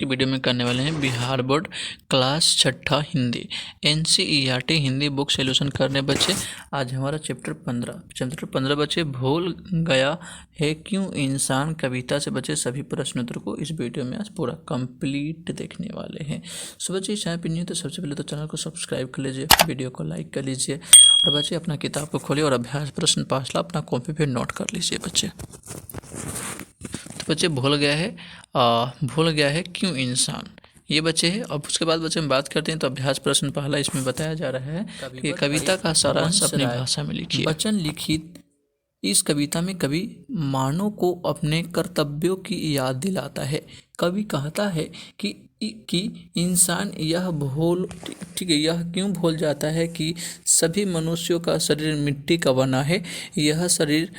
Video में करने वाले हैं बिहार बोर्ड क्लास छठा Hindi NCERT Hindi book solution करने बच्चे। आज हमारा चैप्टर 15 बच्चे भूल गया है क्यों इंसान कविता से बचे सभी प्रश्न उत्तर को इस वीडियो में आज पूरा कंप्लीट देखने वाले हैं। सो बच्चे चैनल पर न्यू तो सबसे पहले तो चैनल को सब्सक्राइब कर लीजिए, वीडियो को लाइक कर लीजिए और बच्चे अपना किताब को खोलिए और अभ्यास प्रश्न पासला अपना कॉपी पे नोट कर लीजिए बच्चे। तो बच्चे भूल गया है क्यों इंसान, ये बच्चे हैं। अब उसके बाद बच्चे हम बात करते हैं तो अभ्यास प्रश्न पहला इसमें बताया जा रहा है कि कविता का सारांश अपनी भाषा में लिखिए। वचन लिखित इस कविता में कवि मानव को अपने कर्तव्यों की याद दिलाता है। कवि कहता है कि इंसान यह क्यों भूल जाता है कि सभी मनुष्यों का शरीर मिट्टी का बना है, यह शरीर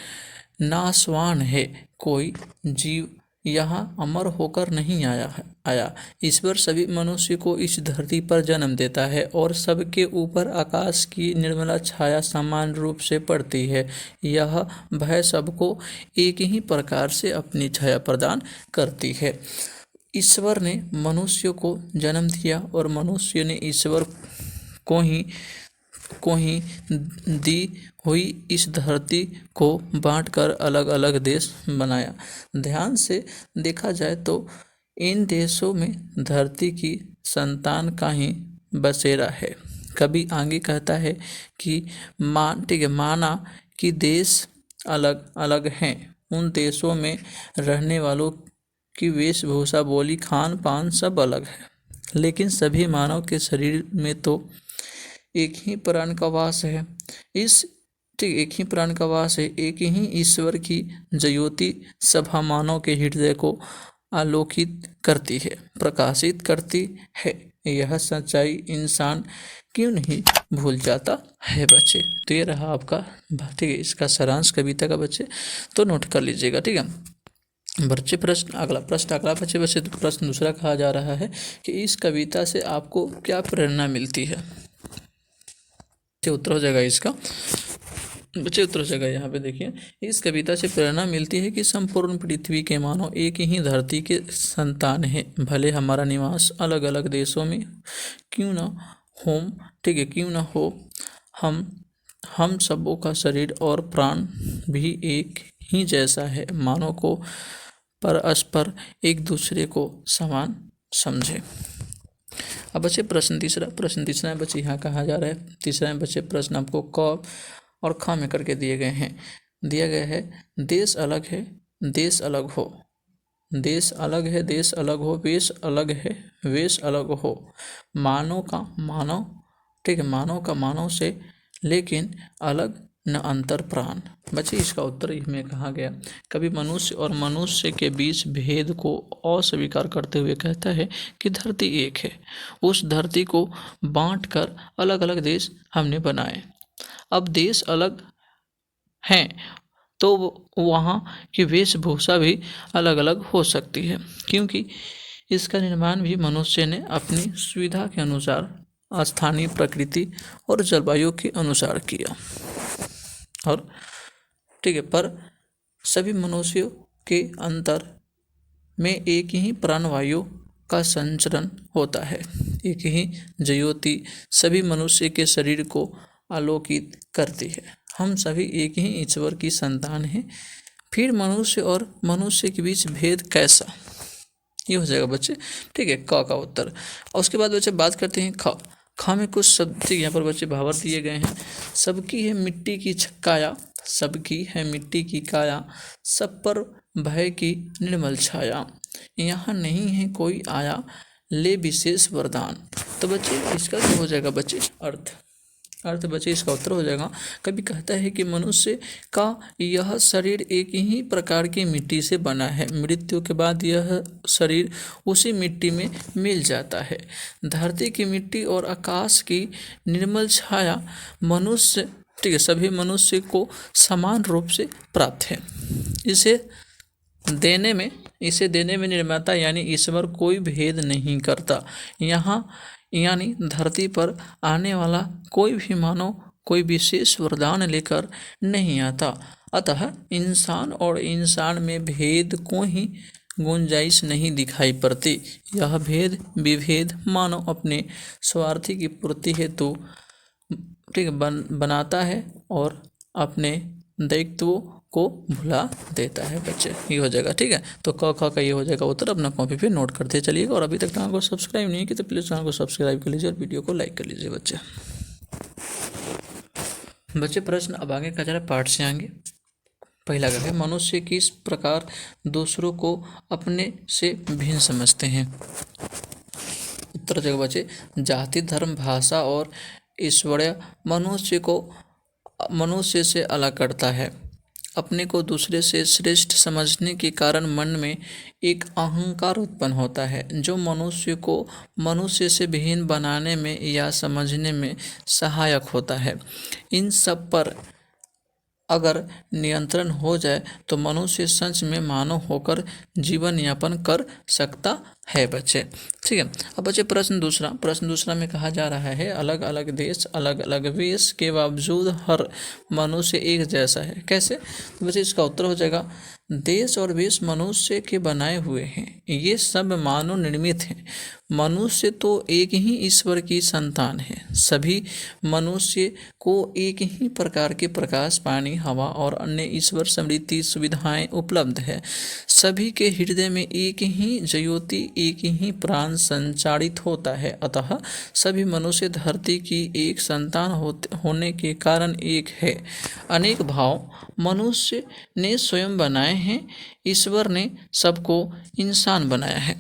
नाशवान है, कोई जीव यहाँ अमर होकर नहीं आया। ईश्वर सभी मनुष्य को इस धरती पर जन्म देता है और सबके ऊपर आकाश की निर्मला छाया समान रूप से पड़ती है। यह भय सबको एक ही प्रकार से अपनी छाया प्रदान करती है। ईश्वर ने मनुष्य को जन्म दिया और मनुष्य ने ईश्वर को ही दी हुई इस धरती को बांटकर अलग अलग देश बनाया। ध्यान से देखा जाए तो इन देशों में धरती की संतान का ही बसेरा है। कभी आगे कहता है कि माना कि देश अलग अलग हैं, उन देशों में रहने वालों की वेशभूषा, बोली, खान पान सब अलग है, लेकिन सभी मानव के शरीर में तो एक ही प्राण का वास है। एक ही ईश्वर की ज्योति सभा मानव के हृदय को आलोकित करती है, प्रकाशित करती है। यह सच्चाई इंसान क्यों नहीं भूल जाता है बच्चे। तो ये रहा आपका, ठीक है, इसका सारांश कविता का बच्चे, तो नोट कर लीजिएगा, ठीक है बच्चे। अगला बच्चे प्रश्न दूसरा कहा जा रहा है कि इस कविता से आपको क्या प्रेरणा मिलती है। उत्तर हो जाएगा इसका बच्चे, उत्तर हो जाएगा यहाँ पे देखिए। इस कविता से प्रेरणा मिलती है कि संपूर्ण पृथ्वी के मानव एक ही धरती के संतान हैं, भले हमारा निवास अलग अलग देशों में क्यों ना हो, हम सबों का शरीर और प्राण भी एक ही जैसा है। मानव को परस्पर एक दूसरे को समान समझे। अब बच्चे प्रश्न तीसरा है बच्चे, यहाँ कहा जा रहा है तीसरा है बच्चे प्रश्न आपको क और ख में करके दिया गया है। देश अलग है, देश अलग हो, देश अलग है, देश अलग हो, वेश अलग है, वेश अलग हो। मानव का मानव से लेकिन अलग न अंतर प्राण। बच्चे इसका उत्तर में कहा गया, कभी मनुष्य और मनुष्य के बीच भेद को अस्वीकार करते हुए कहता है कि धरती एक है। उस धरती को बांटकर अलग अलग देश हमने बनाए। अब देश अलग हैं तो वहाँ की वेशभूषा भी अलग अलग हो सकती है, क्योंकि इसका निर्माण भी मनुष्य ने अपनी सुविधा के अनुसार स्थानीय प्रकृति और जलवायु के अनुसार किया। और ठीक है, पर सभी मनुष्यों के अंतर में एक ही प्राणवायु का संचरण होता है। एक ही ज्योति सभी मनुष्य के शरीर को आलोकित करती है। हम सभी एक ही ईश्वर की संतान हैं, फिर मनुष्य और मनुष्य के बीच भेद कैसा, ये हो जाएगा बच्चे, ठीक है, क का उत्तर। और उसके बाद बच्चे बात करते हैं ख में कुछ शब्द यहाँ पर बच्चे भावार्थ दिए गए हैं। सबकी है मिट्टी की काया, सबकी है मिट्टी की काया, सब पर भय की निर्मल छाया, यहाँ नहीं है कोई आया ले विशेष वरदान। तो बच्चे इसका क्या हो जाएगा बच्चे, अर्थ बच्चे इसका उत्तर हो जाएगा। कभी कहता है कि मनुष्य का यह शरीर एक ही प्रकार की मिट्टी से बना है, मृत्यु के बाद यह शरीर उसी मिट्टी में मिल जाता है। धरती की मिट्टी और आकाश की निर्मल छाया मनुष्य, ठीक है, सभी मनुष्य को समान रूप से प्राप्त है। इसे देने में निर्माता यानी ईश्वर कोई भेद नहीं करता। यहाँ यानी धरती पर आने वाला कोई भी मानव कोई विशेष वरदान लेकर नहीं आता, अतः इंसान और इंसान में भेद को ही गुंजाइश नहीं दिखाई पड़ती। यह भेद विभेद मानव अपने स्वार्थी की पूर्ति हेतु ठीक बनाता है और अपने दायित्वों को भुला देता है बच्चे। ये हो जाएगा, ठीक है। तो क ख का ये हो जाएगा उत्तर, अपना कॉपी पे नोट करते चलिएगा। और अभी तक चैनल को सब्सक्राइब नहीं किया तो प्लीज़ चैनल को सब्सक्राइब कर लीजिए और वीडियो को लाइक कर लीजिए बच्चे। प्रश्न अब आगे का जरा पार्ट से आएंगे। पहला क्या है, मनुष्य किस प्रकार दूसरों को अपने से भिन्न समझते हैं। उत्तर जगह बच्चे, जाति धर्म भाषा और ईश्वरीय मनुष्य से अलग करता है। अपने को दूसरे से श्रेष्ठ समझने के कारण मन में एक अहंकार उत्पन्न होता है जो मनुष्य को मनुष्य से भिन्न बनाने में या समझने में सहायक होता है। इन सब पर अगर नियंत्रण हो जाए तो मनुष्य सच में मानव होकर जीवन यापन कर सकता है बच्चे, ठीक है। अब बच्चे प्रश्न दूसरा में कहा जा रहा है, अलग अलग देश अलग अलग वेश के बावजूद हर मनुष्य एक जैसा है, कैसे। तो बच्चे इसका उत्तर हो जाएगा, देश और वेश मनुष्य के बनाए हुए हैं, ये सब मानव निर्मित हैं। मनुष्य तो एक ही ईश्वर की संतान है। सभी मनुष्य को एक ही प्रकार के प्रकाश, पानी, हवा और अन्य ईश्वर समृद्धि सुविधाएं उपलब्ध है। सभी के हृदय में एक ही ज्योति, एक ही प्राण संचारित होता है। अतः सभी मनुष्य धरती की एक संतान होने के कारण एक है। अनेक भाव मनुष्य ने स्वयं बनाए हैं, ईश्वर ने सबको इंसान बनाया है।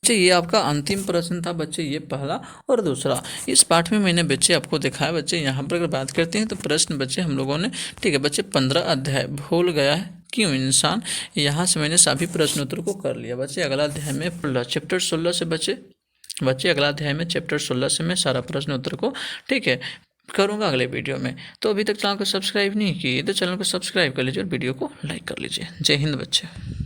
बच्चे ये आपका अंतिम प्रश्न था बच्चे, ये पहला और दूसरा। इस पाठ में मैंने बच्चे आपको दिखाया। बच्चे यहाँ पर अगर बात करते हैं तो प्रश्न बच्चे हम लोगों ने, ठीक है बच्चे, 15 अध्याय भूल गया है क्यों इंसान, यहाँ से मैंने सभी प्रश्न उत्तर को कर लिया बच्चे। अगला अध्याय में चैप्टर 16 से बच्चे अगला अध्याय में चैप्टर 16 से मैं सारा प्रश्न उत्तर को, ठीक है, करूँगा अगले वीडियो में। तो अभी तक चैनल को सब्सक्राइब नहीं किए तो चैनल को सब्सक्राइब कर लीजिए और वीडियो को लाइक कर लीजिए। जय हिंद बच्चे।